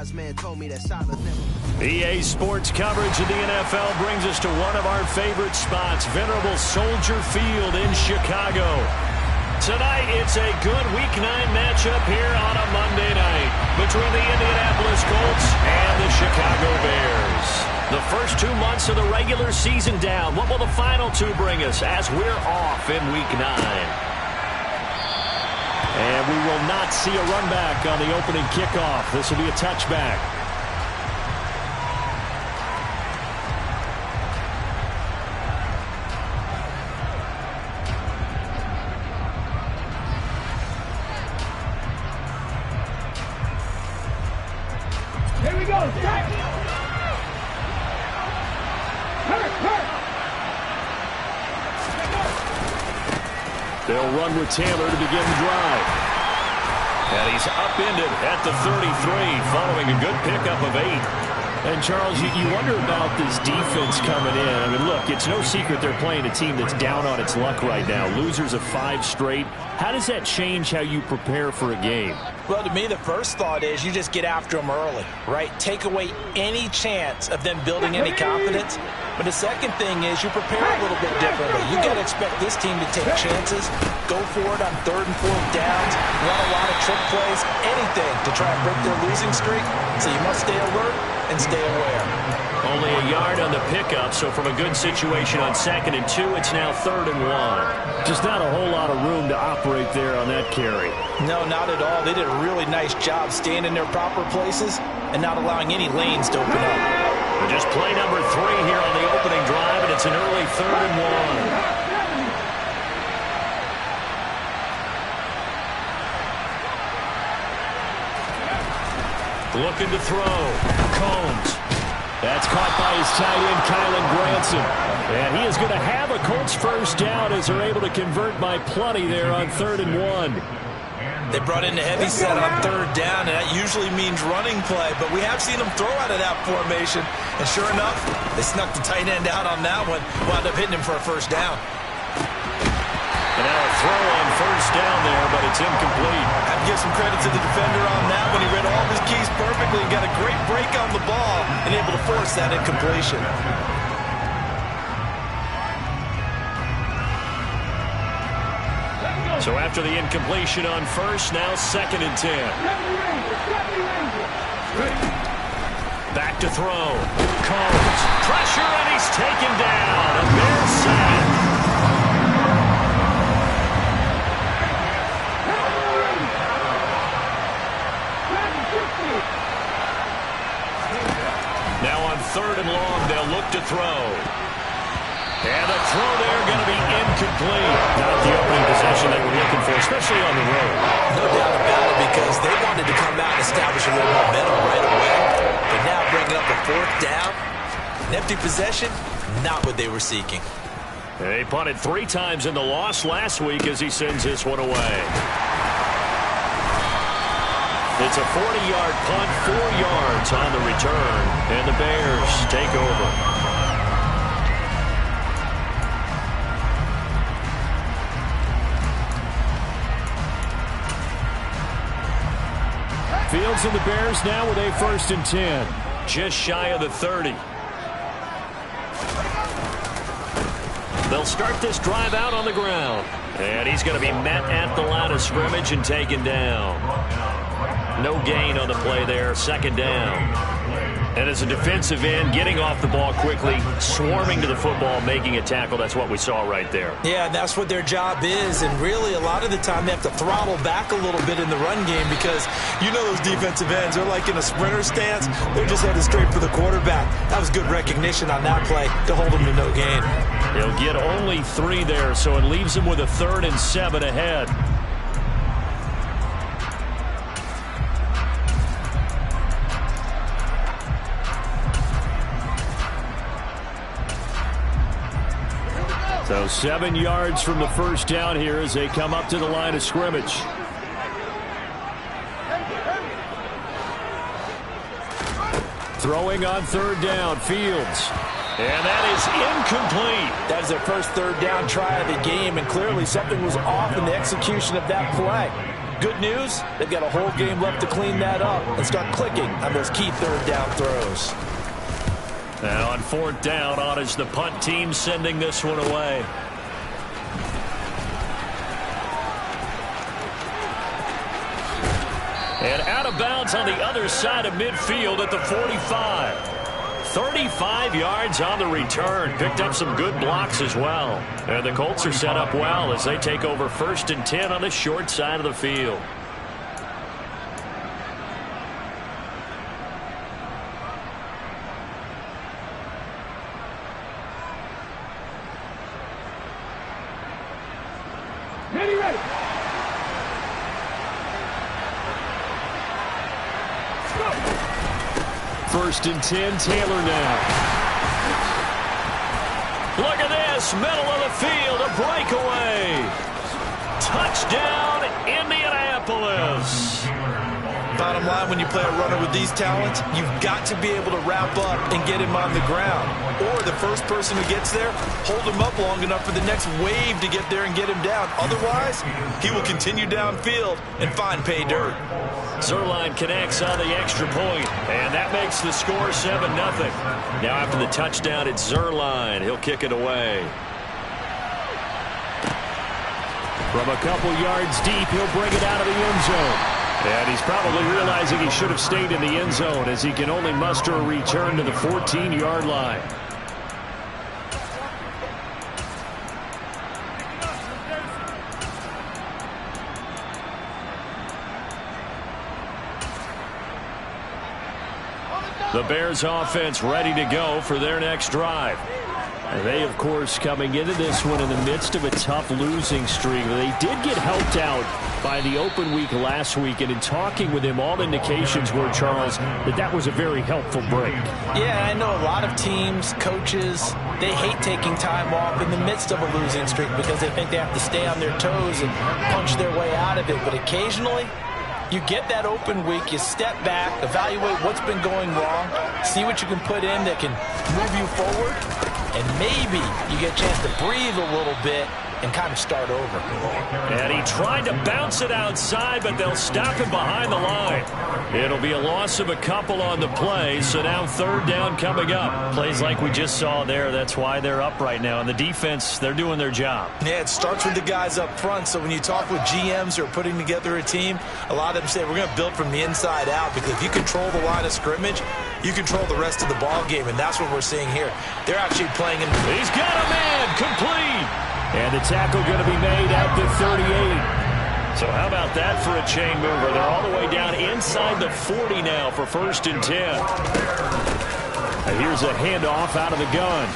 wise man told me that silence never... EA Sports coverage of the NFL brings us to one of our favorite spots, venerable Soldier Field in Chicago. Tonight, it's a good Week 9 matchup here on a Monday night between the Indianapolis Colts and the Chicago Bears. The first 2 months of the regular season down. What will the final two bring us as we're off in Week 9? And we will not see a run back on the opening kickoff. This will be a touchback. Here we go. They'll run with Taylor to begin the drive. And he's upended at the 33 following a good pickup of 8. And, Charles, you wonder about this defense coming in. I mean, look, it's no secret they're playing a team that's down on its luck right now. Losers of 5 straight. How does that change how you prepare for a game? Well, to me, the first thought is you just get after them early, right? Take away any chance of them building any confidence. But the second thing is you prepare a little bit differently. You got to expect this team to take chances, go for it on 3rd and 4th downs, run a lot of trick plays, anything to try and break their losing streak. So you must stay alert and stay aware. Only a yard on the pickup, so from a good situation on 2nd and 2, it's now 3rd and 1. Just not a whole lot of room to operate there on that carry. No, not at all. They did a really nice job staying in their proper places and not allowing any lanes to open up. But just play number 3 here on the opening drive, and it's an early 3rd and 1. Looking to throw. Combs. That's caught by his tight end, Kylan Granson. And he is going to have a Colts first down as they're able to convert by plenty there on 3rd and 1. They brought in the heavy set on 3rd down, and that usually means running play. But we have seen them throw out of that formation. And sure enough, they snuck the tight end out on that one. Wound up hitting him for a first down. And now a throw on first down there, but it's incomplete. I have to give some credit to the defender on that one. He read all of his keys perfectly and got a great break on the ball and able to force that incompletion. So after the incompletion on first, now 2nd and 10. Back to throw. Combs. Pressure, and he's taken down. A Bears sack. Now on 3rd and long, they'll look to throw. And the throw there going to be incomplete. Not the opening possession they were looking for, especially on the road. No doubt about it, because they wanted to come out and establish a little momentum right away. But now bringing up a 4th down, an empty possession, not what they were seeking. They punted 3 times in the loss last week as he sends this one away. It's a 40-yard punt, 4 yards on the return, and the Bears take over. Fields and the Bears now with a 1st and 10. Just shy of the 30. They'll start this drive out on the ground. And he's going to be met at the line of scrimmage and taken down. No gain on the play there. 2nd down. And as a defensive end, getting off the ball quickly, swarming to the football, making a tackle. That's what we saw right there. Yeah, that's what their job is. And really, a lot of the time, they have to throttle back a little bit in the run game because you know those defensive ends, they're like in a sprinter stance. They're just headed straight for the quarterback. That was good recognition on that play to hold them to no gain. He'll get only 3 there, so it leaves him with a 3rd and 7 ahead. So 7 yards from the first down here as they come up to the line of scrimmage. Throwing on 3rd down, Fields. And that is incomplete. That is their first 3rd down try of the game, and clearly something was off in the execution of that play. Good news, they've got a whole game left to clean that up and start clicking on those key third down throws. And on fourth down, on is the punt team sending this one away. And out of bounds on the other side of midfield at the 45. 35 yards on the return. Picked up some good blocks as well. And the Colts are set up well as they take over 1st and 10 on the short side of the field. Ready. 1st and 10, Taylor now. Look at this, middle of the field, a breakaway. Touchdown, Indianapolis. Bottom line, when you play a runner with these talents, you've got to be able to wrap up and get him on the ground. Or the first person who gets there, hold him up long enough for the next wave to get there and get him down. Otherwise, he will continue downfield and find pay dirt. Zuerlein connects on the extra point, and that makes the score 7-0. Now after the touchdown, it's Zuerlein. He'll kick it away. From a couple yards deep, he'll bring it out of the end zone. And he's probably realizing he should have stayed in the end zone as he can only muster a return to the 14-yard line. The Bears offense ready to go for their next drive. And they, of course, coming into this one in the midst of a tough losing streak. They did get helped out by the open week last week, and in talking with him, all indications were, Charles, that was a very helpful break. Yeah, I know a lot of teams, coaches, they hate taking time off in the midst of a losing streak because they think they have to stay on their toes and punch their way out of it. But occasionally, you get that open week, you step back, evaluate what's been going wrong, see what you can put in that can move you forward, and maybe you get a chance to breathe a little bit and kind of start over. And he tried to bounce it outside, but they'll stop him behind the line. It'll be a loss of a couple on the play, so now 3rd down coming up. Plays like we just saw there, that's why they're up right now. And the defense, they're doing their job. Yeah, it starts with the guys up front, so when you talk with GMs who are putting together a team, a lot of them say we're going to build from the inside out, because if you control the line of scrimmage, you control the rest of the ball game, and that's what we're seeing here. They're actually playing in. He's got a man, complete. And the tackle going to be made at the 38. So how about that for a chain mover? They're all the way down inside the 40 now for 1st and 10. And here's a handoff out of the gun.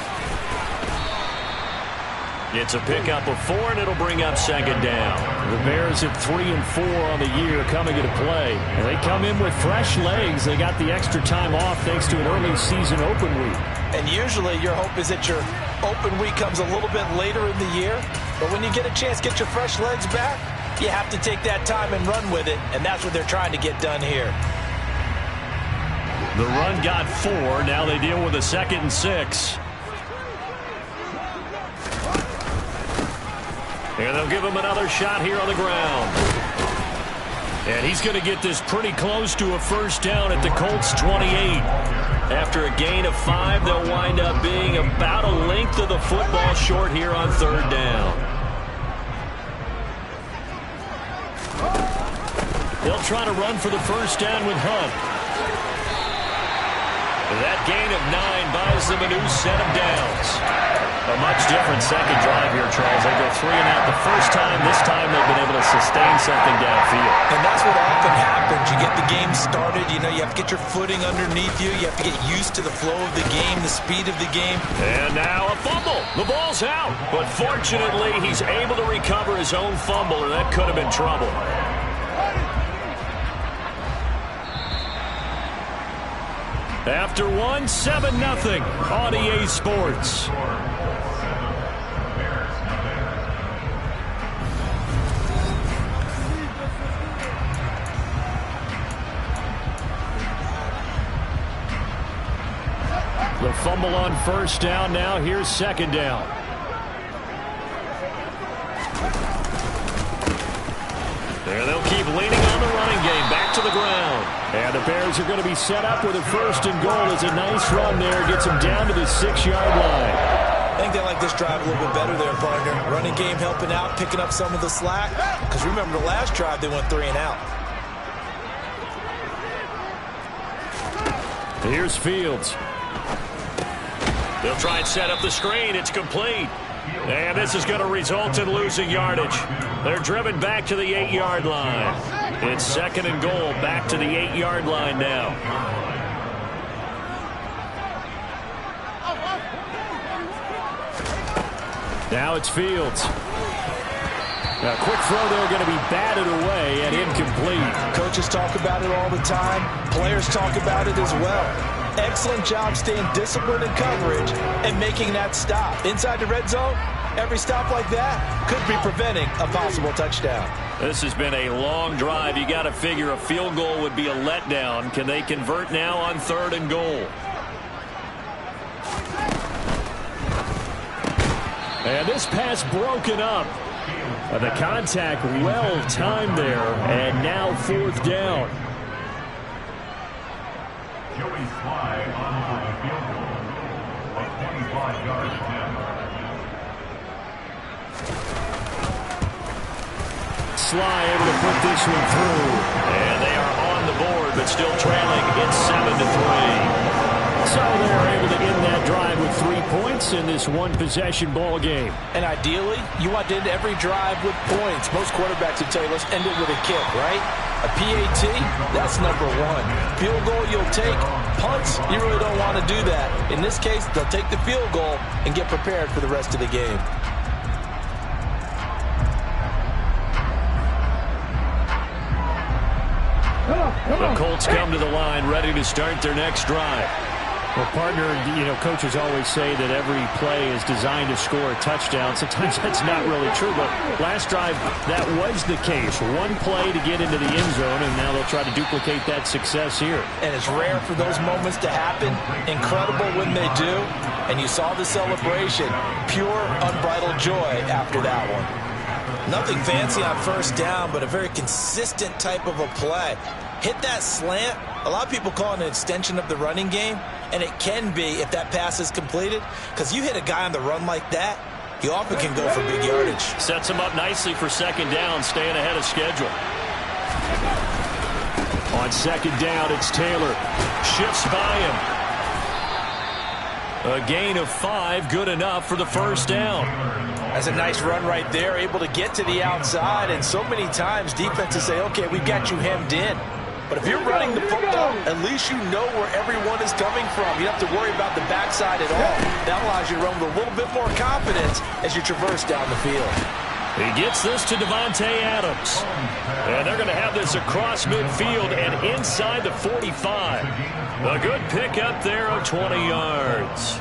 It's a pickup of 4, and it'll bring up 2nd down. The Bears at 3 and 4 on the year coming into play. And they come in with fresh legs. They got the extra time off thanks to an early season open week. And usually your hope is that your open week comes a little bit later in the year. But when you get a chance to get your fresh legs back, you have to take that time and run with it. And that's what they're trying to get done here. The run got 4. Now they deal with a 2nd and 6. And they'll give him another shot here on the ground. And he's going to get this pretty close to a 1st down at the Colts 28. After a gain of 5, they'll wind up being about a length of the football short here on 3rd down. They'll try to run for the 1st down with Hunt. That gain of 9 buys them a new set of downs. A much different second drive here, Charles. They go 3 and out the first time. This time they've been able to sustain something downfield. And that's what often happens. You get the game started. You know, you have to get your footing underneath you. You have to get used to the flow of the game, the speed of the game. And now a fumble. The ball's out. But fortunately, he's able to recover his own fumble, or that could have been trouble. After 1, 7-0 on EA Sports. The fumble on 1st down. Now here's 2nd down. And they'll keep leaning on the running game. Back to the ground. And the Bears are going to be set up with a 1st and goal. It's a nice run there. Gets them down to the 6-yard line. I think they like this drive a little bit better there, partner. Running game helping out, picking up some of the slack. Because remember the last drive, they went 3 and out. Here's Fields. They'll try and set up the screen. It's complete. And this is going to result in losing yardage. They're driven back to the 8-yard line. It's 2nd and goal, back to the 8-yard line now. Now it's Fields. A quick throw there, going to be batted away and incomplete. Coaches talk about it all the time. Players talk about it as well. Excellent job staying disciplined in coverage and making that stop. Inside the red zone, every stop like that could be preventing a possible touchdown. This has been a long drive. You got to figure a field goal would be a letdown. Can they convert now on 3rd and goal? And this pass broken up. The contact well timed there, and now 4th down. Joey Sly on for the field goal of 25 yards now. Sly able to put this one through. And they are on the board, but still trailing. It's 7-3. So they're able to end that drive with 3 points in this one-possession ball game. And ideally, you want to end every drive with points. Most quarterbacks would tell you, let's end it with a kick, right? A PAT, that's number 1. Field goal you'll take. Punts, you really don't want to do that. In this case, they'll take the field goal and get prepared for the rest of the game. The Colts come to the line, ready to start their next drive. Well, partner, coaches always say that every play is designed to score a touchdown. Sometimes that's not really true, but last drive, that was the case. One play to get into the end zone, and now they'll try to duplicate that success here. And it's rare for those moments to happen. Incredible when they do. And you saw the celebration. Pure, unbridled joy after that one. Nothing fancy on 1st down, but a very consistent type of a play. Hit that slant. A lot of people call it an extension of the running game, and it can be if that pass is completed, because you hit a guy on the run like that, he often can go for big yardage. Sets him up nicely for 2nd down, staying ahead of schedule. On 2nd down, it's Taylor. Shifts by him. A gain of 5, good enough for the 1st down. That's a nice run right there, able to get to the outside, and so many times defenses say, okay, we got you hemmed in. But if you're running the football, at least you know where everyone is coming from. You don't have to worry about the backside at all. That allows you to run with a little bit more confidence as you traverse down the field. He gets this to Devontae Adams. And they're going to have this across midfield and inside the 45. A good pickup there of 20 yards.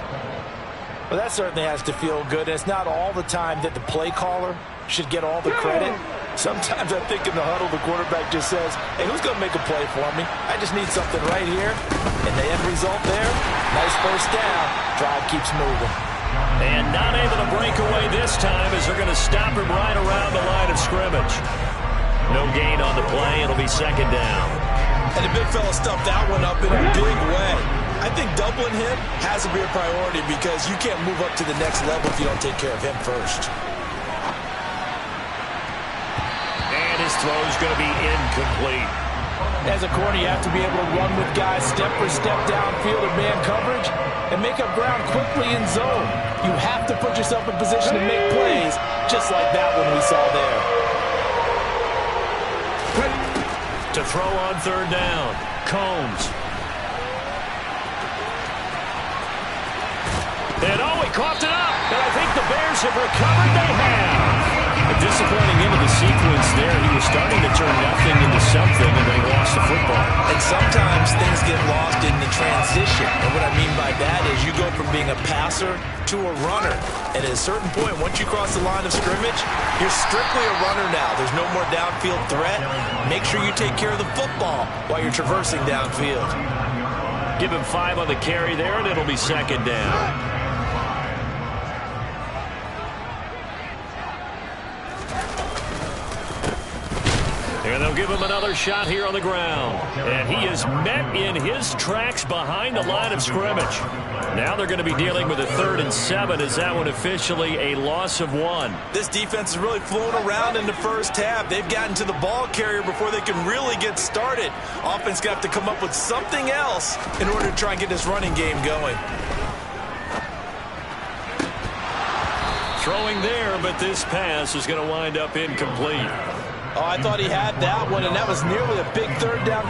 Well, that certainly has to feel good. And it's not all the time that the play caller should get all the credit. Sometimes I think in the huddle, the quarterback just says, hey, who's going to make a play for me? I just need something right here. And the end result there, nice 1st down. Drive keeps moving. And not able to break away this time as they're going to stop him right around the line of scrimmage. No gain on the play. It'll be 2nd down. And the big fella stuffed that one up in a big way. I think doubling him has to be a priority because you can't move up to the next level if you don't take care of him first. And his throw is going to be incomplete. As a corner, you have to be able to run with guys step for step downfield in man coverage and make up ground quickly in zone. You have to put yourself in position to make plays, just like that one we saw there. To throw on 3rd down, Combs. And he coughed it up. And I think the Bears have recovered. They have. A disappointing end of the sequence there. He was starting to turn nothing into something, and then he lost the football. And sometimes things get lost in the transition. And what I mean by that is you go from being a passer to a runner. And at a certain point, once you cross the line of scrimmage, you're strictly a runner now. There's no more downfield threat. Make sure you take care of the football while you're traversing downfield. Give him 5 on the carry there, and it'll be 2nd down. give him another shot here on the ground. And he is met in his tracks behind the line of scrimmage. Now they're going to be dealing with a 3rd and 7. Is that one officially a loss of 1? This defense is really flown around in the first half. They've gotten to the ball carrier before they can really get started. Offense got to come up with something else in order to try and get this running game going. Throwing there, but this pass is going to wind up incomplete. Oh, I thought he had that one, and that was nearly a big 3rd down.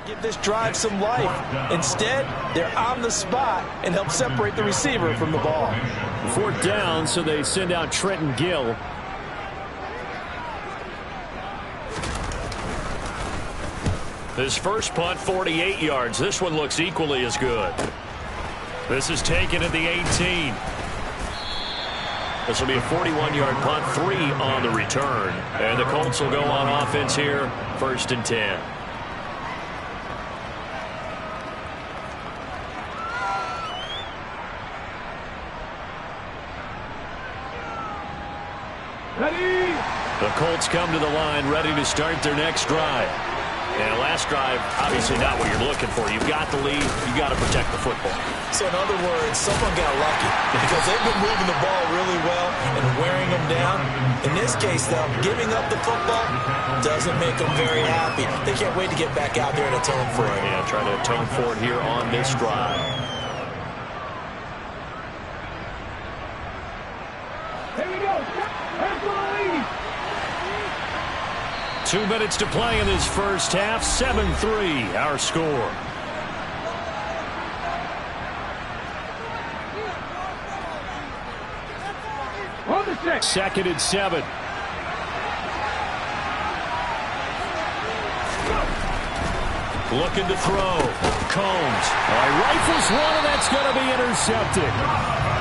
Give this drive some life. Instead, they're on the spot and help separate the receiver from the ball. 4th down, so they send out Trenton Gill. His first punt, 48 yards. This one looks equally as good. This is taken at the 18. This will be a 41-yard punt, 3 on the return. And the Colts will go on offense here, 1st and 10. Ready? The Colts come to the line, ready to start their next drive. And last drive, obviously not what you're looking for. You've got the lead. You've got to protect the football. So in other words, someone got lucky because they've been moving the ball really well and wearing them down. In this case, though, giving up the football doesn't make them very happy. They can't wait to get back out there and atone for it. Yeah, trying to atone for it here on this drive. Here we go. Here's the lead. 2 minutes to play in this first half. 7-3, our score. On the 6. 2nd and 7. Looking to throw. Combs. Rifles one, and that's going to be intercepted.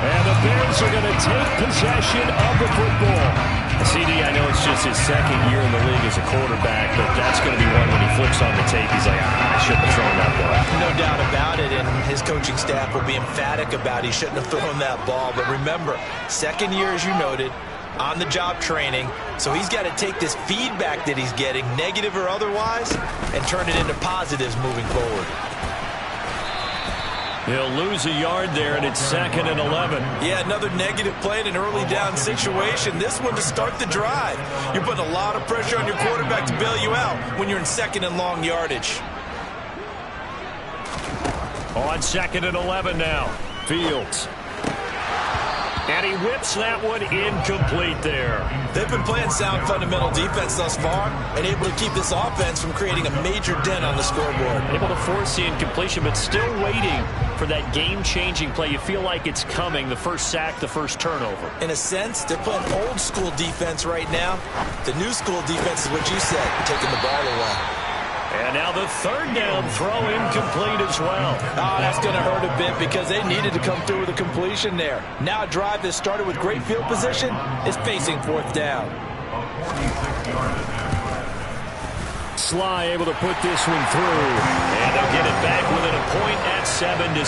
And the Bears are going to take possession of the football. CD, I know it's just his 2nd year in the league as a quarterback, but that's going to be one when he flips on the tape. He's like, I shouldn't have thrown that ball. No doubt about it, and his coaching staff will be emphatic about he shouldn't have thrown that ball. But remember, 2nd year, as you noted, on-the-job training, so he's got to take this feedback that he's getting, negative or otherwise, and turn it into positives moving forward. He'll lose a yard there, and it's 2nd and 11. Yeah, another negative play in an early down situation. This one to start the drive. You're putting a lot of pressure on your quarterback to bail you out when you're in 2nd and long yardage. On 2nd and 11 now. Fields. And he whips that one incomplete there. They've been playing sound fundamental defense thus far and able to keep this offense from creating a major dent on the scoreboard. Able to force the incompletion, but still waiting for that game-changing play. You feel like it's coming, the first sack, the first turnover. In a sense, they're playing old-school defense right now. The new-school defense is what you said, taking the ball away. And now the 3rd down throw incomplete as well. Oh, that's going to hurt a bit because they needed to come through with a completion there. Now a drive that started with great field position is facing 4th down. Sly able to put this one through. And they'll get it back within a point at 7-6.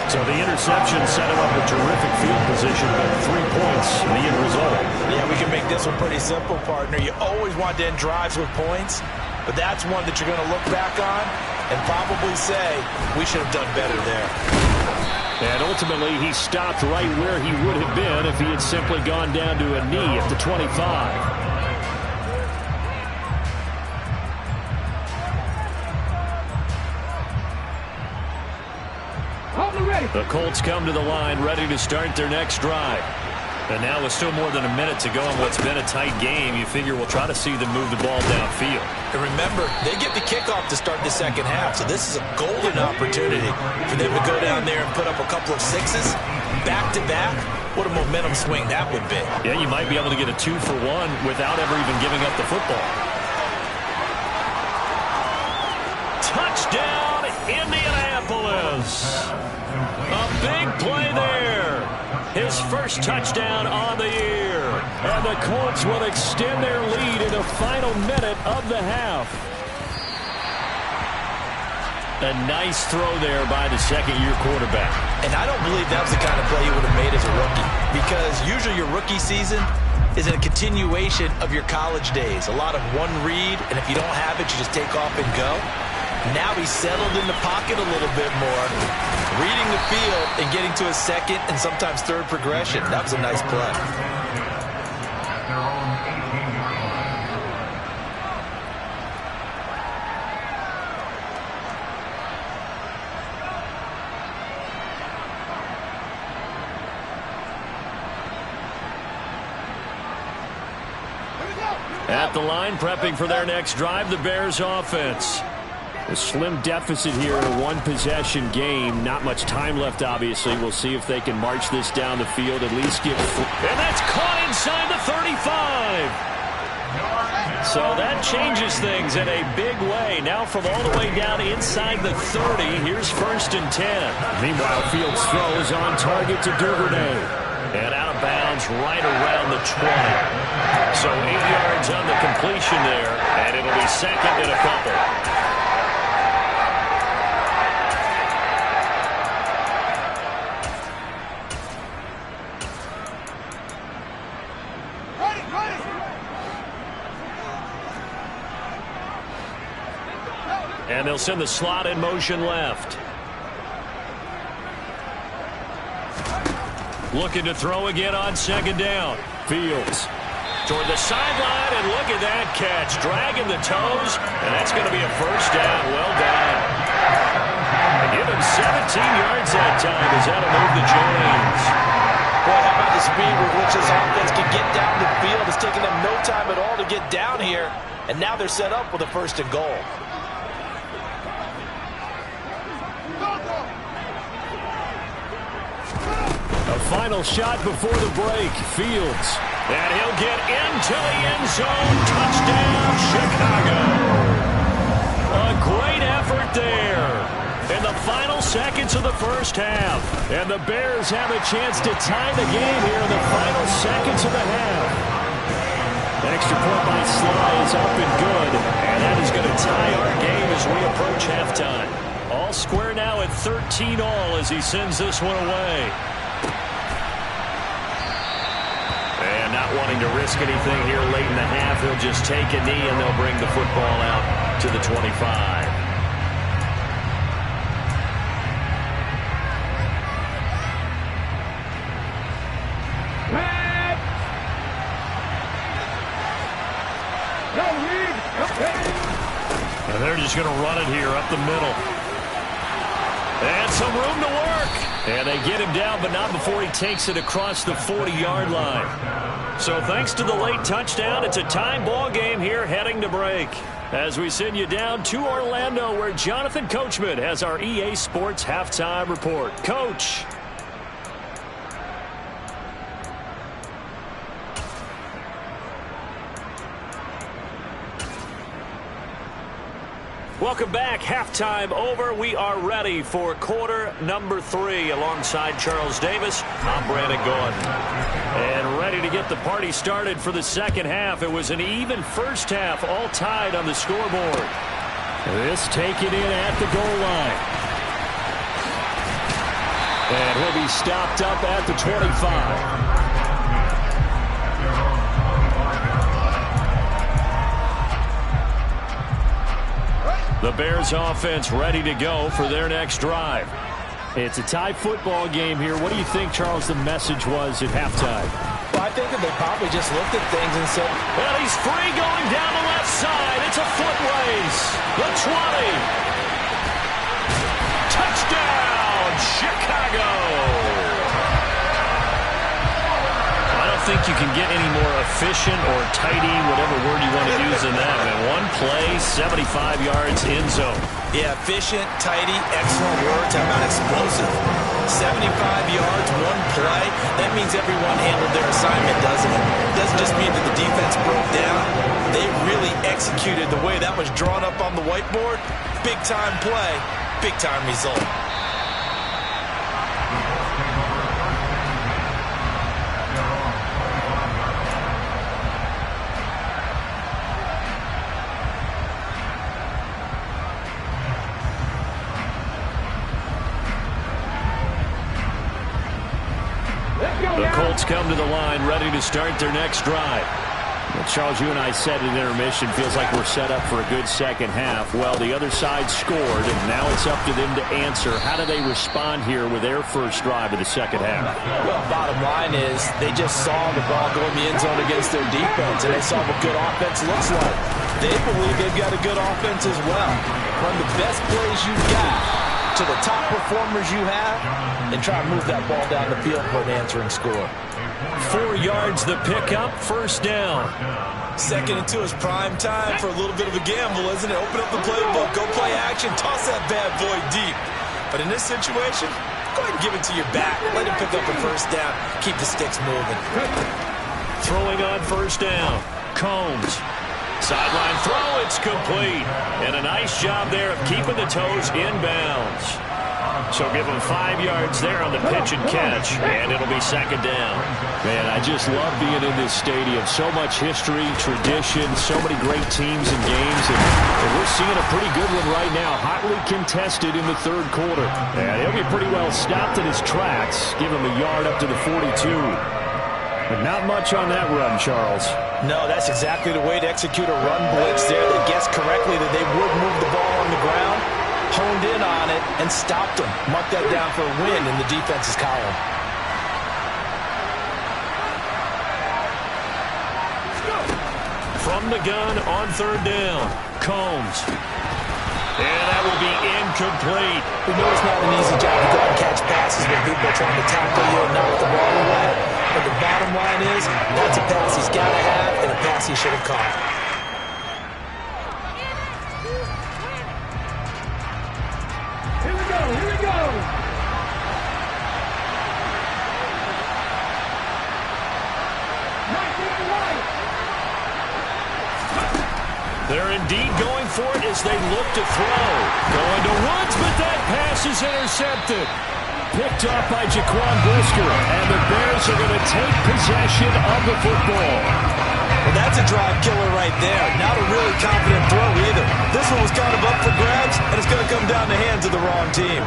So the interception set him up a terrific field position, but 3 points in the end result. Yeah, we can make this one pretty simple, partner. You always want to end drives with points, but that's one that you're going to look back on and probably say, we should have done better there. And ultimately, he stopped right where he would have been if he had simply gone down to a knee at the 25. The Colts come to the line, ready to start their next drive. And now with still more than a minute to go in what's been a tight game, you figure we'll try to see them move the ball downfield. And remember, they get the kickoff to start the 2nd half, so this is a golden opportunity for them to go down there and put up a couple of 6s back-to-back. What a momentum swing that would be. Yeah, you might be able to get a 2-for-1 without ever even giving up the football. Touchdown, Indianapolis! A big play there. His first touchdown on the year. And the Colts will extend their lead in the final minute of the half. A nice throw there by the second-year quarterback. And I don't believe that was the kind of play he would have made as a rookie, because usually your rookie season is a continuation of your college days. A lot of one read, and if you don't have it, you just take off and go. Now he's settled in the pocket a little bit more, reading the field and getting to his second and sometimes third progression. That was a nice play. At the line, prepping for their next drive, the Bears offense. A slim deficit here in a one-possession game. Not much time left, obviously. We'll see if they can march this down the field, at least get... And that's caught inside the 35. So that changes things in a big way. Now from all the way down inside the 30, here's 1st and 10. Meanwhile, Fields throws on target to Duvernay. And out of bounds right around the 20. So 8 yards on the completion there, and it'll be second and a couple. And they'll send the slot in motion left. Looking to throw again on 2nd down. Fields toward the sideline, and look at that catch. Dragging the toes, and that's going to be a 1st down. Well done. And give him 17 yards that time as that'll move the chains. Boy, how about the speed with which this offense can get down the field? It's taken them no time at all to get down here, and now they're set up with a 1st and goal. A final shot before the break. Fields. And he'll get into the end zone. Touchdown, Chicago. A great effort there in the final seconds of the 1st half. And the Bears have a chance to tie the game here in the final seconds of the half. An extra point by Sly is up and good. And that is going to tie our game as we approach halftime. All square now at 13 all as he sends this one away. And not wanting to risk anything here late in the half, he'll just take a knee and they'll bring the football out to the 25. And they're just going to run it here up the middle. And some room to work. And they get him down, but not before he takes it across the 40-yard line. So thanks to the late touchdown, it's a tie ball game here heading to break. As we send you down to Orlando, where Jonathan Coachman has our EA Sports halftime report. Coach. Welcome back. Halftime over. We are ready for quarter number 3. Alongside Charles Davis, I'm Brandon Gordon. And ready to get the party started for the second half. It was an even first half, all tied on the scoreboard. This taken in at the goal line. And he'll be stopped up at the 25. The Bears offense ready to go for their next drive. It's a tie football game here. What do you think, Charles, the message was at halftime? Well, I think that they probably just looked at things and said, well, he's free going down the left side. It's a foot race. The 20. Touchdown, Chicago. I don't think you can get any more efficient or tidy, whatever word you want to use in that. Man, one play, 75 yards in zone. Yeah, efficient, tidy, excellent words. How about explosive? 75 yards, one play. That means everyone handled their assignment, doesn't it? It doesn't just mean that the defense broke down. They really executed the way that was drawn up on the whiteboard. Big-time play, big-time result. The Colts come to the line ready to start their next drive. Well, Charles, you and I said at intermission, feels like we're set up for a good second half. Well, the other side scored, and now it's up to them to answer. How do they respond here with their first drive of the second half? Well, bottom line is they just saw the ball go in the end zone against their defense, and they saw what good offense looks like. They believe they've got a good offense as well. Run the best plays you've got to the top performers you have, and try to move that ball down the field for an answering score. 4 yards the pickup, first down. 2nd and 2 is prime time for a little bit of a gamble, isn't it? Open up the playbook, go play action, toss that bad boy deep. But in this situation, go ahead and give it to your back. Let him pick up a first down. Keep the sticks moving. Throwing on first down, Combs. Sideline throw, it's complete. And a nice job there of keeping the toes inbounds. So give them 5 yards there on the pitch and catch, and it'll be second down. Man, I just love being in this stadium. So much history, tradition, so many great teams and games, and we're seeing a pretty good one right now, hotly contested in the third quarter. And he'll be pretty well stopped in his tracks. Give him a yard up to the 42. But not much on that run, Charles. No, that's exactly the way to execute a run blitz there. They guessed correctly that they would move the ball on the ground, honed in on it, and stopped them. Mark that down for a win in the defense's column. From the gun on third down, Combs. And that will be incomplete. We know it's not an easy job to go and catch passes when people are trying to tackle you and knock the ball away. But the bottom line is, that's a pass he's got to have and a pass he should have caught. Here we go, here we go. They're indeed going for it as they look to throw. Going to Woods, but that pass is intercepted. Picked off by Jaquan Brisker, and the Bears are going to take possession of the football. Well, that's a drive killer right there. Not a really confident throw either. This one was kind of up for grabs, and it's going to come down the hands of the wrong team.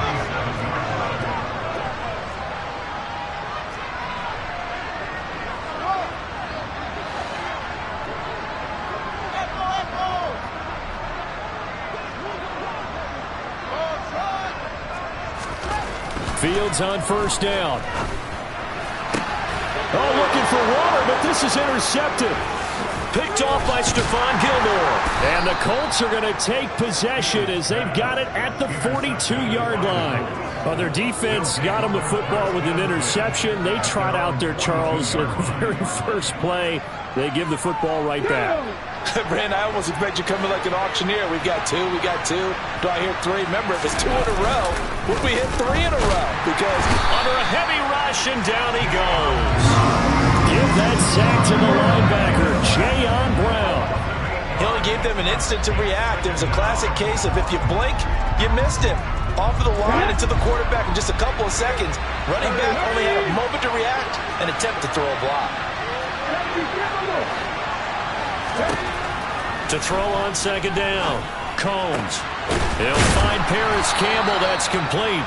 Fields on first down. Oh, looking for water, but this is intercepted. Picked off by Stephon Gilmore. And the Colts are going to take possession as they've got it at the 42-yard line. Well, their defense got them the football with an interception. They trot out there, Charles, in the very first play. They give the football right back. Brand, I almost expect you coming like an auctioneer. We got two. Do I hear three? Remember, if it's 2 in a row, would we hit 3 in a row? Because under a heavy rush, and down he goes. Give that sack to the linebacker, Jayon Brown. He only gave them an instant to react. It was a classic case of if you blink, you missed him. Off of the line and to the quarterback in just a couple of seconds. Running back only had a moment to react and attempt to throw a block. To throw on second down, Combs. He'll find Paris Campbell. That's complete.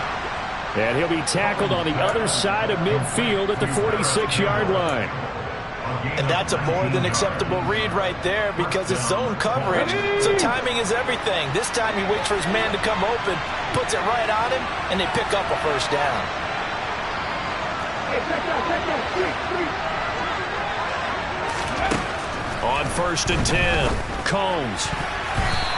And he'll be tackled on the other side of midfield at the 46-yard line. And that's a more than acceptable read right there because it's zone coverage, so timing is everything. This time he waits for his man to come open, puts it right on him, and they pick up a first down. On first and 10, Combs.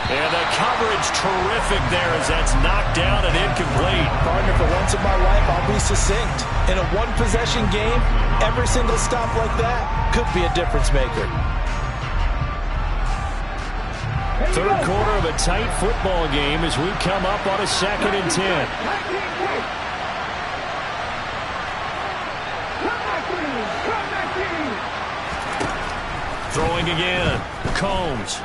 And the coverage terrific there as that's knocked down and incomplete. Partner, for once in my life, I'll be succinct. In a one-possession game, every single stop like that could be a difference maker. Third quarter of a tight football game as we come up on a second and 10. Throwing again, Combs.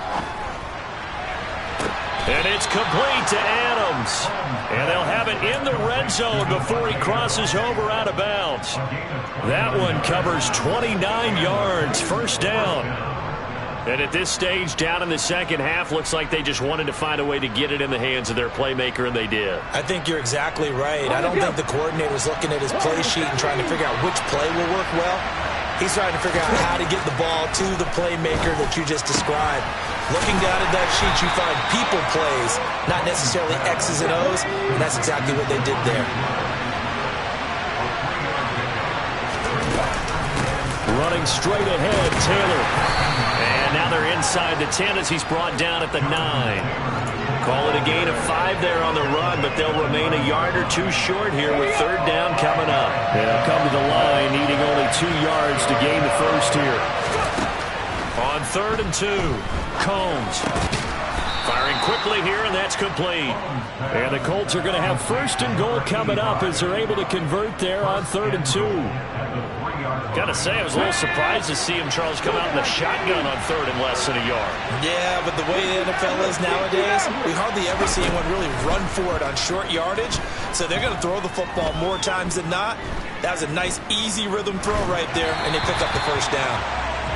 And it's complete to Adams. And they'll have it in the red zone before he crosses over out of bounds. That one covers 29 yards. First down. And at this stage, down in the second half, looks like they just wanted to find a way to get it in the hands of their playmaker, and they did. I think you're exactly right. I don't think the coordinator's looking at his play sheet and trying to figure out which play will work well. He's trying to figure out how to get the ball to the playmaker that you just described. Looking down at that sheet, you find people plays, not necessarily X's and O's, and that's exactly what they did there. Running straight ahead, Taylor. And now they're inside the 10 as he's brought down at the 9. Call it a gain of 5 there on the run, but they'll remain a yard or two short here with third down coming up. They'll come to the line, needing only 2 yards to gain the first here. On 3rd and 2, Combs. Firing quickly here, and that's complete. And the Colts are going to have 1st and goal coming up as they're able to convert there on 3rd and 2. Got to say, I was a little surprised to see him, Charles, come out in the shotgun on 3rd and less than a yard. Yeah, but the way the NFL is nowadays, we hardly ever see anyone really run for it on short yardage. So they're going to throw the football more times than not. That was a nice, easy rhythm throw right there, and they pick up the first down.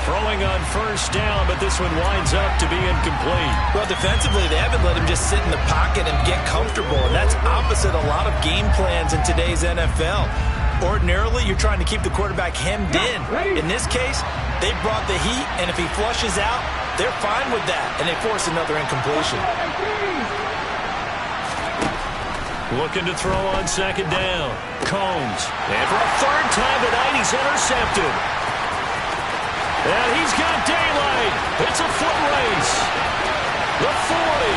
Throwing on 1st down, but this one winds up to be incomplete. Well, defensively, they haven't let him just sit in the pocket and get comfortable, and that's opposite a lot of game plans in today's NFL. Ordinarily, you're trying to keep the quarterback hemmed in. In this case, they brought the heat, and if he flushes out, they're fine with that, and they force another incompletion. Looking to throw on 2nd down. Combs. And for a 3rd time tonight, he's intercepted. And he's got daylight. It's a foot race. The 40,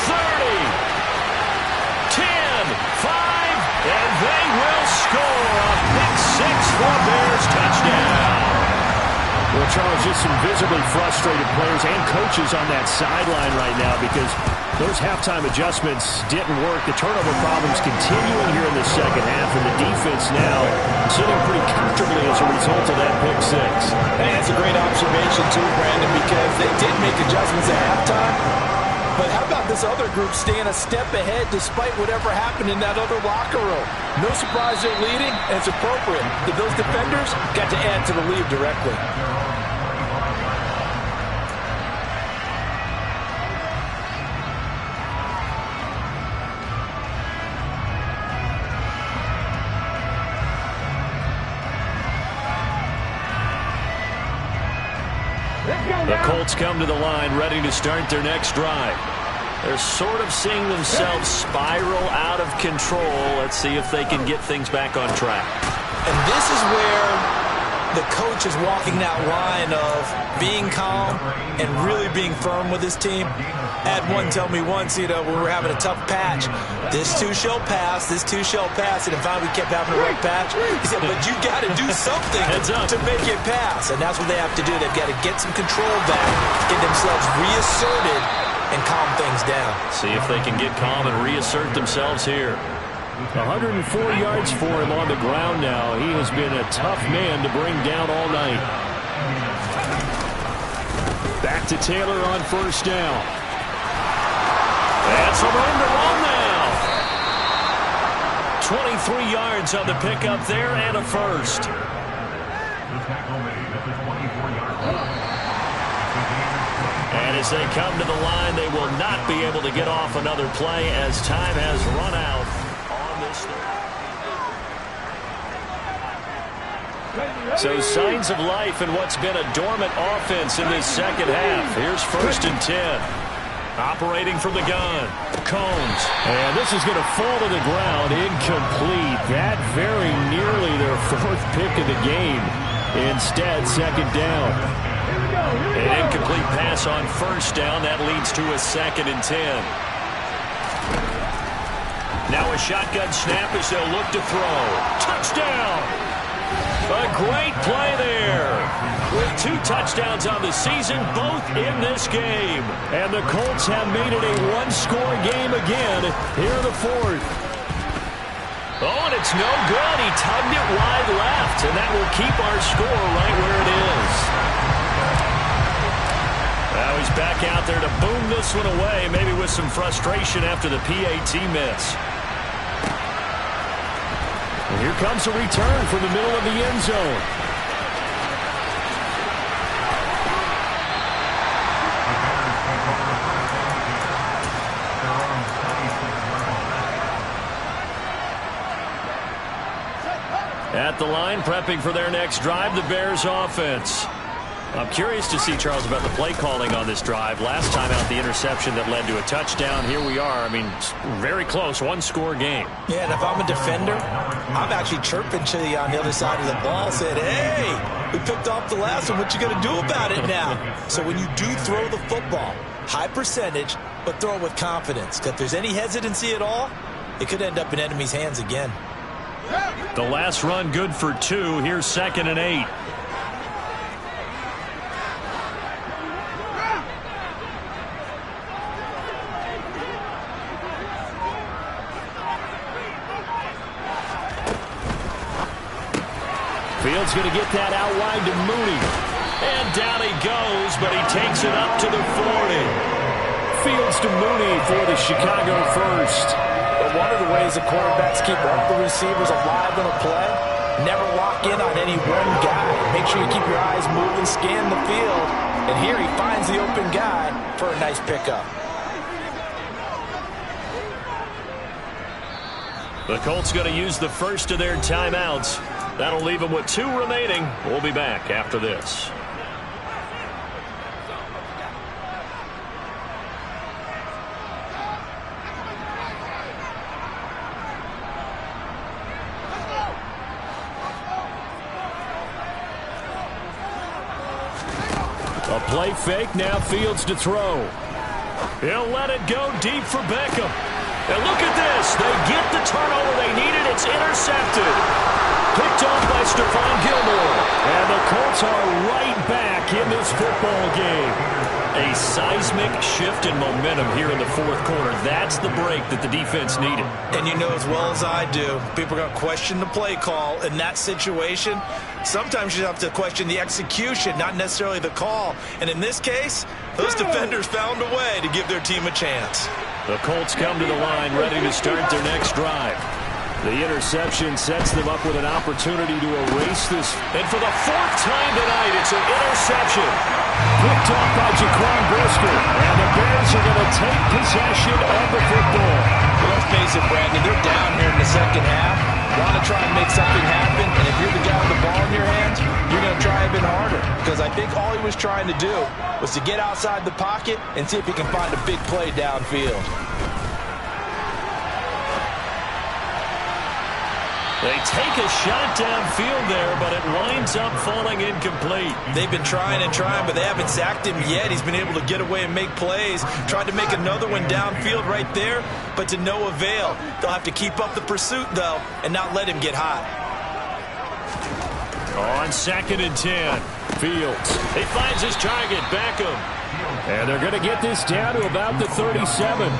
30, 10, 5, and they will score a pick 6 for Bears touchdown. Well, Charles, just some visibly frustrated players and coaches on that sideline right now because those halftime adjustments didn't work. The turnover problems continuing here in the second half, and the defense now sitting pretty comfortably as a result of that pick 6. Hey, that's a great observation too, Brandon, because they did make adjustments at halftime. But how about this other group staying a step ahead despite whatever happened in that other locker room? No surprise they're leading, and it's appropriate that those defenders got to add to the lead directly. The Colts come to the line ready to start their next drive. They're sort of seeing themselves spiral out of control. Let's see if they can get things back on track. And this is where the coach is walking that line of being calm and really being firm with his team. I had one tell me once, when we were having a tough patch, this too shall pass, this too shall pass, and finally we kept having a rough patch. He said, but you got to do something to make it pass, and that's what they have to do. They've got to get some control back, get themselves reasserted, and calm things down. See if they can get calm and reassert themselves here. 104 yards for him on the ground now. He has been a tough man to bring down all night. Back to Taylor on 1st down. That's some room to run now. 23 yards on the pickup there and a first. And as they come to the line, they will not be able to get off another play as time has run out on this. So signs of life in what's been a dormant offense in this second half. Here's 1st and 10. Operating from the gun, Combs. And this is going to fall to the ground, incomplete. That very nearly their 4th pick of the game. Instead, 2nd down. An incomplete pass on 1st down. That leads to a 2nd and 10. Now a shotgun snap as they'll look to throw. Touchdown! A great play there. With 2 touchdowns on the season, both in this game. And the Colts have made it a 1-score game again here in the 4th. Oh, and it's no good. He tugged it wide left, and that will keep our score right where it is. Now he's back out there to boom this one away, maybe with some frustration after the PAT miss. And here comes a return from the middle of the end zone. At the line, prepping for their next drive, the Bears offense. I'm curious to see, Charles, about the play calling on this drive. Last time out, the interception that led to a touchdown. Here we are. I mean, very close, one-score game. Yeah, and if I'm a defender, I'm actually chirping to you on the other side of the ball, saying, hey, we picked off the last one. What you going to do about it now? So when you do throw the football, high percentage, but throw it with confidence. Because if there's any hesitancy at all, it could end up in enemy's hands again. The last run good for 2. Here's 2nd and 8. Fields going to get that out wide to Mooney. And down he goes, but he takes it up to the 40. Fields to Mooney for the Chicago first. But one of the ways the quarterbacks keep all the receivers alive in a play, never lock in on any one guy. Make sure you keep your eyes moving, scan the field. And here he finds the open guy for a nice pickup. The Colts going to use the first of their timeouts. That'll leave them with 2 remaining. We'll be back after this. A play fake, now Fields to throw. He'll let it go deep for Beckham. And look at this. They get the turnover they needed. It's intercepted. Picked off by Stephon Gilmore. And the Colts are right back in this football game. A seismic shift in momentum here in the 4th quarter. That's the break that the defense needed. And you know as well as I do, people are going to question the play call in that situation. Sometimes you have to question the execution, not necessarily the call. And in this case, those defenders found a way to give their team a chance. The Colts come to the line ready to start their next drive. The interception sets them up with an opportunity to erase this. And for the 4th time tonight, it's an interception. Picked off by Jaquan Brisker. And the Bears are going to take possession of the football. Well, let's face it, Brandon, they're down here in the second half. Want to try and make something happen. And if you're the guy with the ball in your hands, you're going to try even harder. Because I think all he was trying to do was to get outside the pocket and see if he can find a big play downfield. They take a shot downfield there, but it winds up falling incomplete. They've been trying and trying, but they haven't sacked him yet. He's been able to get away and make plays. Tried to make another one downfield right there, but to no avail. They'll have to keep up the pursuit, though, and not let him get hot. On 2nd and 10, Fields. He finds his target, Beckham. And they're going to get this down to about the 37.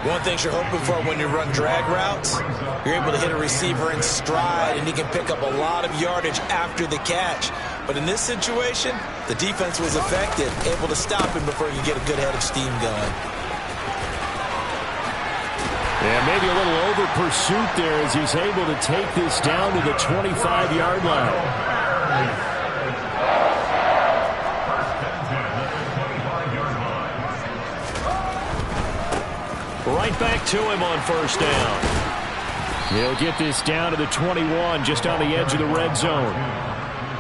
One thing you're hoping for when you run drag routes, you're able to hit a receiver in stride, and he can pick up a lot of yardage after the catch. But in this situation, the defense was effective, able to stop him before he could get a good head of steam going. Yeah, maybe a little over pursuit there as he's able to take this down to the 25-yard line. Right back to him on 1st down. He'll get this down to the 21, just on the edge of the red zone.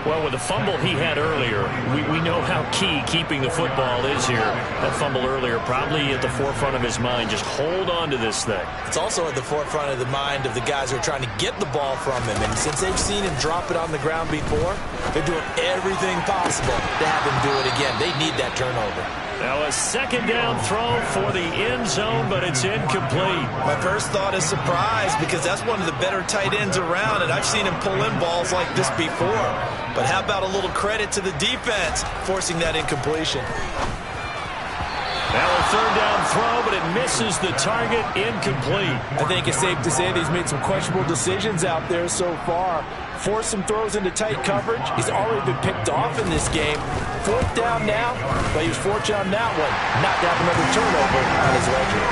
Well, with the fumble he had earlier, we know how key keeping the football is here. That fumble earlier probably at the forefront of his mind. Just hold on to this thing. It's also at the forefront of the mind of the guys who are trying to get the ball from him. And since they've seen him drop it on the ground before, they're doing everything possible to have him do it again. They need that turnover. Now a 2nd down throw for the end zone, but it's incomplete. My first thought is surprise, because that's one of the better tight ends around, and I've seen him pull in balls like this before. But how about a little credit to the defense forcing that incompletion? Now a 3rd down throw, but it misses the target, incomplete. I think it's safe to say that he's made some questionable decisions out there so far. Forced some throws into tight coverage. He's already been picked off in this game. 4th down now, but he was fortunate on that one, not to have another turnover on his ledger.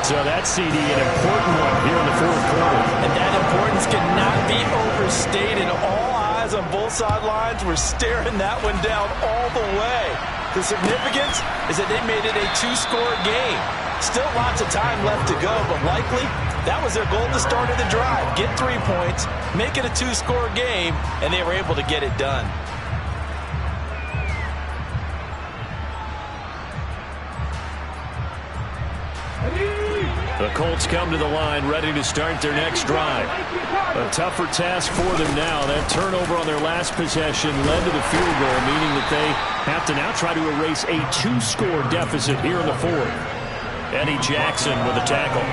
So that CD, an important one here in the 4th quarter. And that importance cannot be overstated. All eyes on both sidelines were staring that one down all the way. The significance is that they made it a two-score game. Still lots of time left to go, but likely that was their goal at the start of the drive. Get 3 points, make it a two-score game, and they were able to get it done. The Colts come to the line ready to start their next drive. A tougher task for them now. That turnover on their last possession led to the field goal, meaning that they have to now try to erase a two-score deficit here in the fourth. Eddie Jackson with a tackle.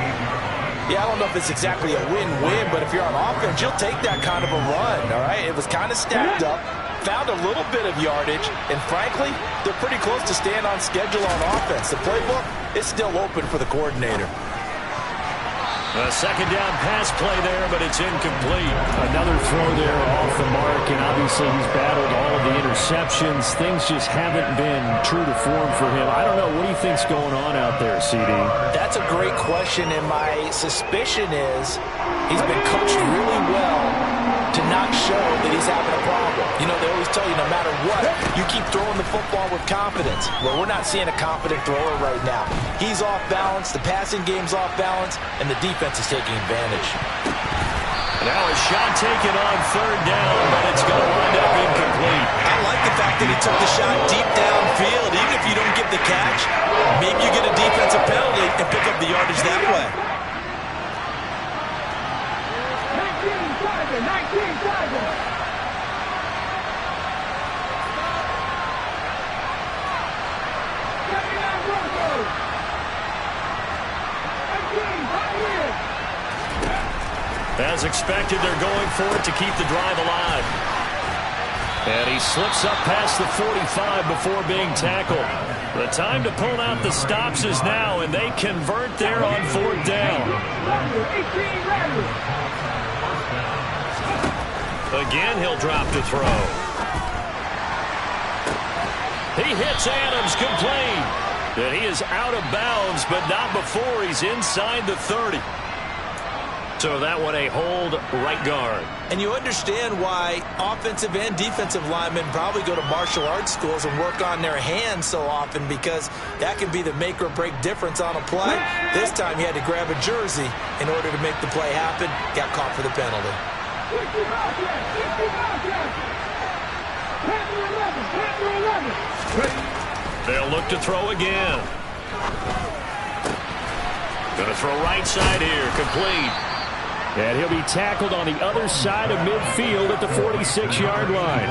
Yeah, I don't know if it's exactly a win-win, but if you're on offense, you'll take that kind of a run, all right? It was kind of stacked up, found a little bit of yardage, and frankly, they're pretty close to staying on schedule on offense. The playbook is still open for the coordinator. A second down pass play there, but it's incomplete. Another throw there off the mark, and obviously he's battled all of the interceptions. Things just haven't been true to form for him. I don't know. What do you think's going on out there, CD? That's a great question, and my suspicion is he's been coached really well to not show that he's having a problem. You know, they always tell you no matter what, you keep throwing the football with confidence. Well, we're not seeing a confident thrower right now. He's off balance, the passing game's off balance, and the defense is taking advantage. Now a shot taken on third down, but it's going to wind up incomplete. I like the fact that he took the shot deep downfield. Even if you don't get the catch, maybe you get a defensive penalty and pick up the yardage that way. 19 seconds. As expected, they're going for it to keep the drive alive. And he slips up past the 45 before being tackled. The time to pull out the stops is now, and they convert there on fourth down. Again, he'll drop to throw. He hits Adams complete. And he is out of bounds, but not before he's inside the 30. So that one a hold right guard. And you understand why offensive and defensive linemen probably go to martial arts schools and work on their hands so often, because that can be the make or break difference on a play. This time he had to grab a jersey in order to make the play happen. Got caught for the penalty. They'll look to throw again. Going to throw right side here, complete. And he'll be tackled on the other side of midfield at the 46-yard line.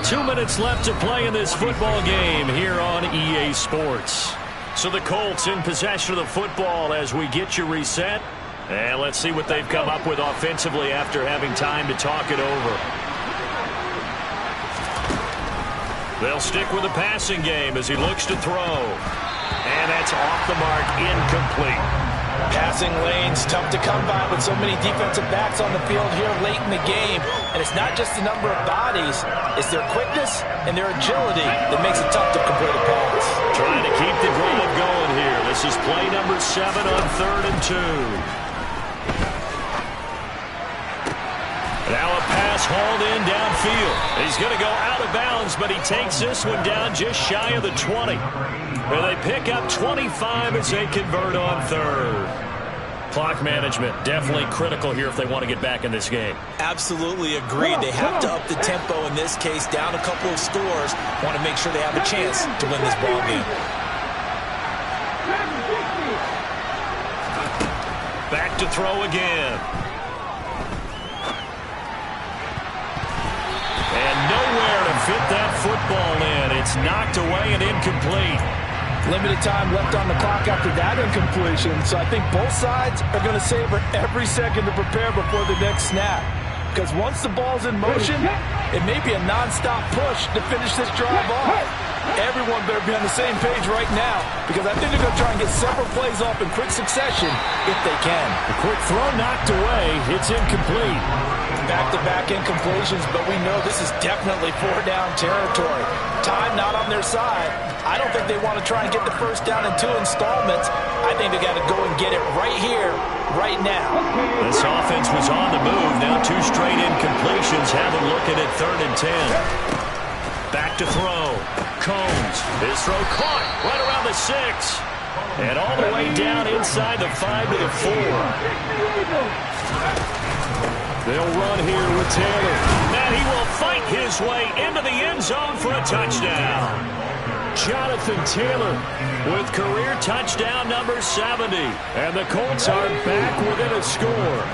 2 minutes left to play in this football game here on EA Sports. So the Colts in possession of the football as we get you reset. And let's see what they've come up with offensively after having time to talk it over. They'll stick with the passing game as he looks to throw. And that's off the mark, incomplete. Passing lanes, tough to come by with so many defensive backs on the field here late in the game. And it's not just the number of bodies, it's their quickness and their agility that makes it tough to complete a pass. Trying to keep the drive going here. This is play number 7 on 3rd and 2. Now a pass hauled in downfield. He's going to go out of bounds, but he takes this one down just shy of the 20. Where they pick up 25 as they convert on 3rd. Clock management definitely critical here if they want to get back in this game. Absolutely agreed. They have to up the tempo in this case, down a couple of scores. Want to make sure they have a chance to win this ball game. Back to throw again. And nowhere to fit that football in. It's knocked away and incomplete. Limited time left on the clock after that incompletion, so I think both sides are going to savor every second to prepare before the next snap. Because once the ball's in motion, it may be a nonstop push to finish this drive off. Everyone better be on the same page right now, because I think they're going to try and get several plays off in quick succession if they can. A quick throw knocked away. It's incomplete. back-to-back incompletions, but we know this is definitely four-down territory. Time not on their side. I don't think they want to try and get the first down in 2 installments. I think they got to go and get it right here, right now. This offense was on the move. Now 2 straight incompletions have them looking at 3rd and 10. Back to throw. Combs. His throw caught right around the 6. And all the way down inside the 5 to the 4. They'll run here with Taylor. And he will fight his way into the end zone for a touchdown. Jonathan Taylor with career touchdown number 70. And the Colts are back within a score.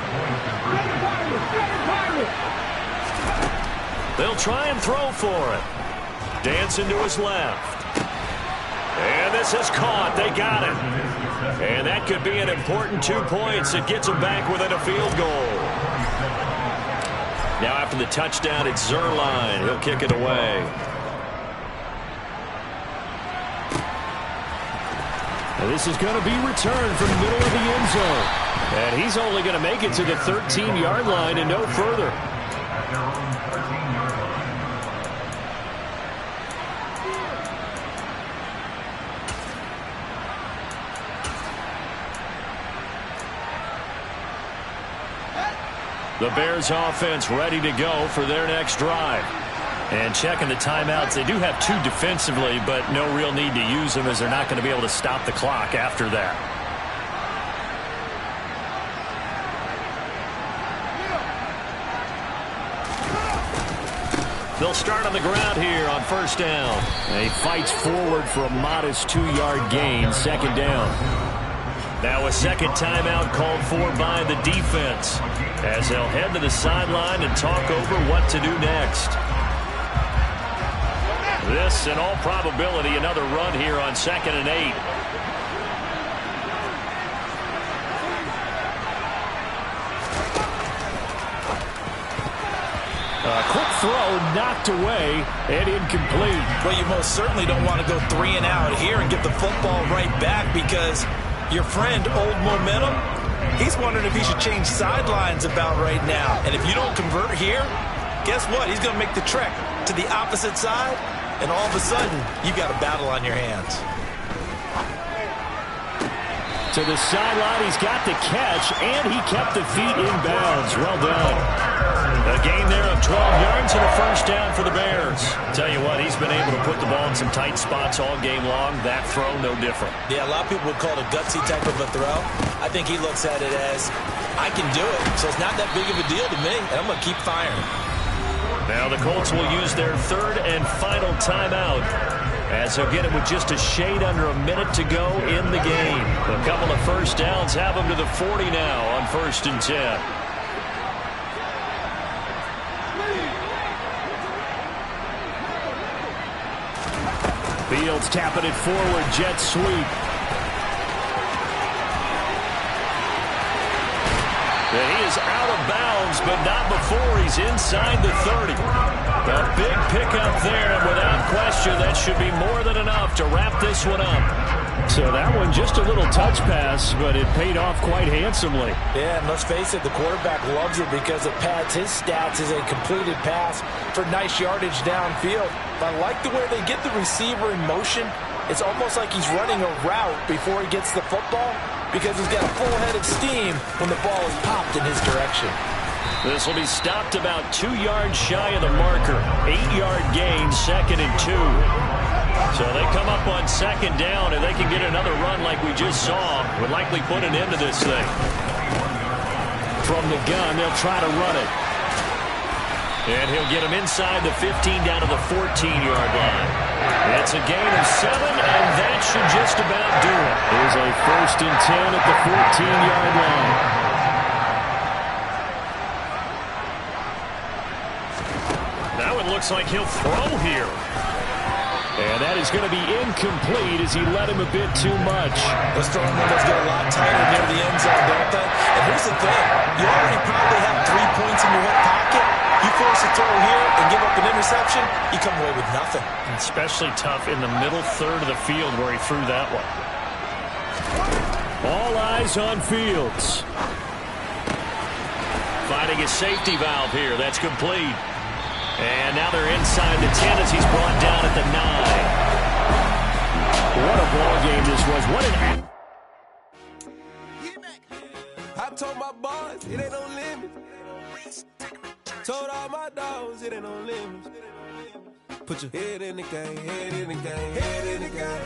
They'll try and throw for it. Dancing to his left. And this is caught. They got it. And that could be an important 2 points. It gets them back within a field goal. Now after the touchdown, it's Zerline. He'll kick it away. And this is going to be returned from the middle of the end zone. And he's only going to make it to the 13-yard line and no further. The Bears offense ready to go for their next drive. And checking the timeouts, they do have 2 defensively, but no real need to use them as they're not going to be able to stop the clock after that. They'll start on the ground here on 1st down. And he fights forward for a modest 2-yard gain, 2nd down. Now a second timeout called for by the defense as they'll head to the sideline and talk over what to do next. This, in all probability, another run here on 2nd and 8. A quick throw knocked away and incomplete. Well, you most certainly don't want to go 3 and out here and get the football right back because your friend, Old Momentum, he's wondering if he should change sidelines about right now. And if you don't convert here, guess what? He's going to make the trek to the opposite side, and all of a sudden, you got a battle on your hands. To the sideline, he's got the catch, and he kept the feet in bounds. Well done. A gain there of 12 yards and a 1st down for the Bears. Tell you what, he's been able to put the ball in some tight spots all game long. That throw, no different. Yeah, a lot of people would call it a gutsy type of a throw. I think he looks at it as, I can do it, so it's not that big of a deal to me, and I'm going to keep firing. Now the Colts will use their 3rd and final timeout as they'll get it with just a shade under a minute to go in the game. A couple of 1st downs have them to the 40 now on 1st and 10. Fields tapping it forward, jet sweep. And he is out of bounds, but not before he's inside the 30. A big pickup there, and without question, that should be more than enough to wrap this one up. So that one just a little touch pass, but it paid off quite handsomely. Yeah, and let's face it, the quarterback loves it because it pads his stats as a completed pass for nice yardage downfield. But I like the way they get the receiver in motion. It's almost like he's running a route before he gets the football because he's got a full head of steam when the ball is popped in his direction. This will be stopped about 2 yards shy of the marker. 8-yard gain, 2nd and 2. So they come up on 2nd down, and they can get another run like we just saw. Would likely put an end to this thing. From the gun, they'll try to run it. And he'll get him inside the 15 down to the 14-yard line. It's a gain of 7, and that should just about do it. Here's a 1st and 10 at the 14-yard line. Now it looks like he'll throw here. And that is going to be incomplete as he let him a bit too much. Those throwing windows get a lot tighter near the end zone, don't they? And here's the thing. You already probably have 3 points in your hip pocket. You force a throw here and give up an interception, you come away with nothing. Especially tough in the middle third of the field where he threw that one. All eyes on Fields. Finding a safety valve here. That's complete. And now they're inside the 10 as he's brought down at the 9. What a ball game this was. What an... I told my boys, it ain't no limit. Told all my dogs, it ain't no limit. Put your head in the game, head in the game, head in the game.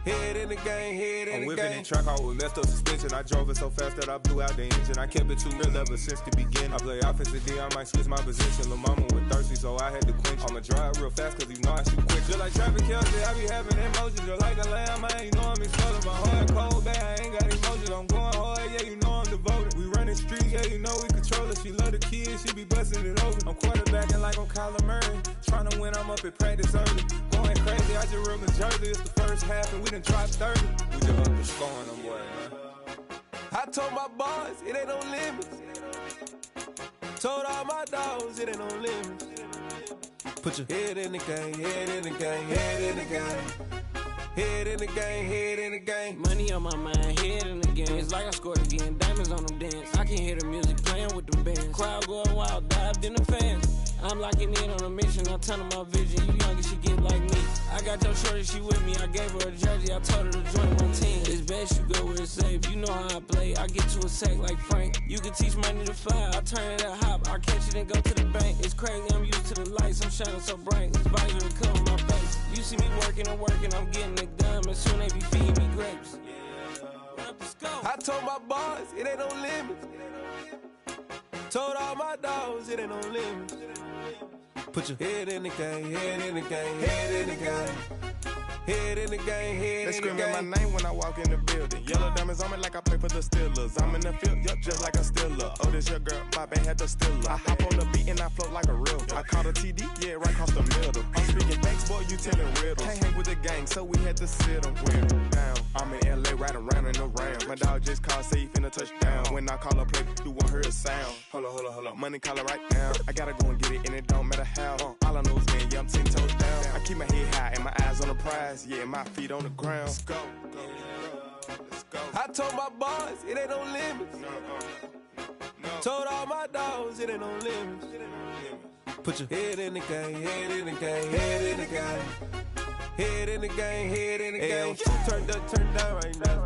Head in the game, head in the game. I'm whipping in track, I was messed up suspension. I drove it so fast that I blew out the engine. I kept it too real ever since the beginning. I play offensive D, I might switch my position. Lil' mama was thirsty, so I had to quench. I'ma drive real fast, cause you know I shoot quick. Just like traffic Kelsey, I be having emotions. Just like a lamb, I ain't know I'm exploding. My heart cold, bad, I ain't got emotions. I'm going hard, yeah, you know I'm devoted. We running streets, yeah, you know we control it. She love the kids, she be busting it over. I'm quarterbacking like I'm Kyler Murray. Trying to win, I'm up at practice early. Going crazy, I just real Jersey. It's the first half, and we done dropped 30. We just underscoring them, boy, man. I told my boys, it ain't no limits. Told all my dogs, it ain't no limits. Put your head in the game, head in the game, head in the game. Head in the game, head in the game. Money on my mind, head in the game. It's like I scored again, diamonds on them dance. I can hear the music playing with them bands. Crowd going wild, dived in the fans. I'm locking in on a mission, I tell her my vision. You young and she get like me. I got your shorty, she with me. I gave her a jersey, I told her to join my team. It's best you go where it's safe. You know how I play. I get to a sack like Frank. You can teach money to fly. I turn it a hop. I catch it and go to the bank. It's crazy, I'm used to the lights. I'm shining so bright. This visor will cover my face. You see me working and working. I'm getting it done. And soon they be feeding me grapes. I told my boys, it ain't no limits. Told all my dogs, it ain't no limits. Put your head in the game, head in the game, head in the game. Head in the game, head in the game. They screaming my name when I walk in the building. Yellow diamonds on me like I play for the Steelers. I'm in the field, yup, just like a Steeler. Oh, this your girl, my band had the Steeler. I hop on the beat and I float like a real. I caught a TD, yeah, right across the middle. I'm speaking thanks, boy, you telling riddles. Can't hang with the gang, so we had to sit them down. I'm in LA, riding around in the ram. My dog just called, say he finna touchdown. When I call a play, you won't hear a sound. Hold up, money calling right now. I gotta go and get it, and it don't matter how. All I know is, man, yeah, I'm 10 toes down. I keep my head high and my eyes on the prize. Yeah, my feet on the ground. Let's go. Let's go. I told my boys, it ain't no limits. No. Told all my dogs, it ain't no limits. Put your head in the game, head in the game, head in the game. Head in the game, head in the game. Two turned up, turned down right now.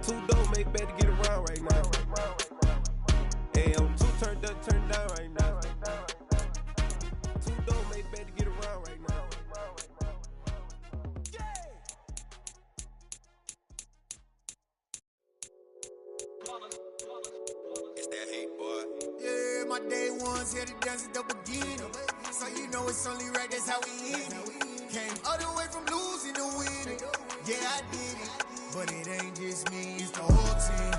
Two don't make better get around right now. Hey, I'm two turned up, turned down right now. Two don't make better get around right now. It's that hate, boy. Yeah, my day ones here to dance at the beginning. So you know it's only right, that's how we end it. Came all the way from losing to winning. Yeah, I did it. But it ain't just me, it's the whole team.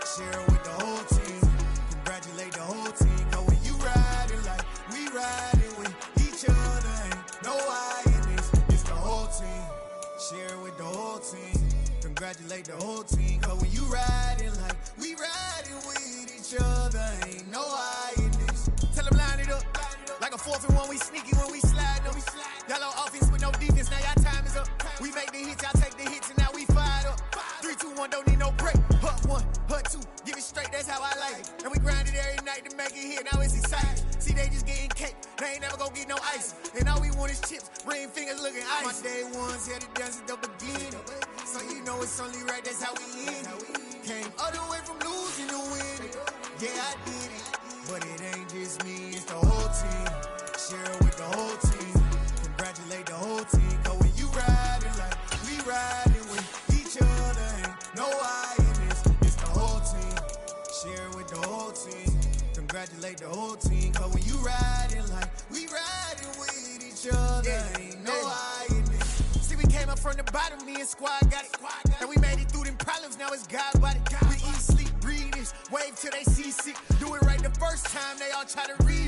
Share with the whole team. Congratulate the whole team. Cause when you riding like we riding with each other, ain't no I in this. It's the whole team. Share with the whole team. Congratulate the whole team. Cause when you riding like we riding with each other, ain't no I in this. Tell them line it up. Like a 4th and 1, we sneaky when we slide up. Y'all on offense with no defense, now y'all time is up. We make the hits, y'all take the hits, and now we fired up. 3, 2, 1, don't need no break. Hut 1, hut 2, give it straight, that's how I like it. And we grind it every night to make it hit, now it's exciting. See, they just getting cake, they ain't never gonna get no ice. And all we want is chips, ring fingers looking ice. My day ones here to dance at the beginning. So you know it's only right, that's how we end it. Came all the way from losing to winning. Yeah, I did it. But it ain't just me, it's the whole team. Share with the whole team. Congratulate the whole team. Cause when you riding like we riding with each other, ain't no I in this. It's the whole team. Share with the whole team. Congratulate the whole team. Cause when you riding like we riding with each other, ain't no I in this. See, we came up from the bottom, me and squad got it. And we made it through them problems, now it's God body. We eat, sleep, breathe this. Wave till they see sick. Do it right the first time, they all try to read me.